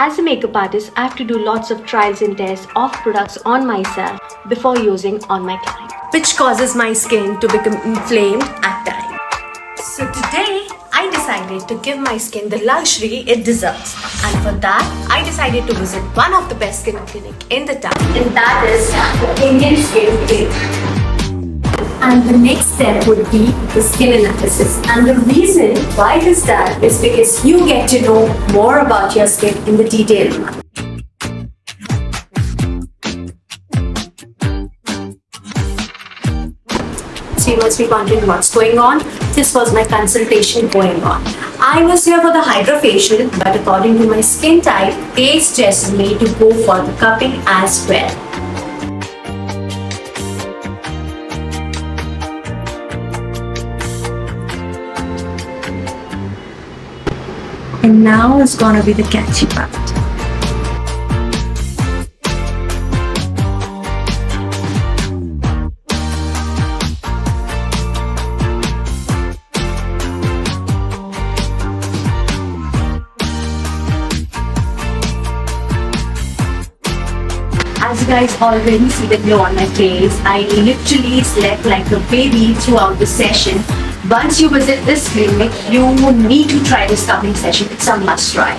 As a makeup artist, I have to do lots of trials and tests of products on myself before using on my client, which causes my skin to become inflamed at times. So today, I decided to give my skin the luxury it deserves. And for that, I decided to visit one of the best skin clinic in the town. And that is the Indian Skin Clinic. And the next step would be the skin analysis. And the reason why this that is because you get to know more about your skin in the detail. So you must be wondering what's going on. This was my consultation going on. I was here for the HydraFacial, but according to my skin type, they suggested me to go for the cupping as well. And now is gonna be the catchy part. As you guys already see the glow on my face, I literally slept like a baby throughout the session. Once you visit this clinic, you need to try this cupping session. It's a must try.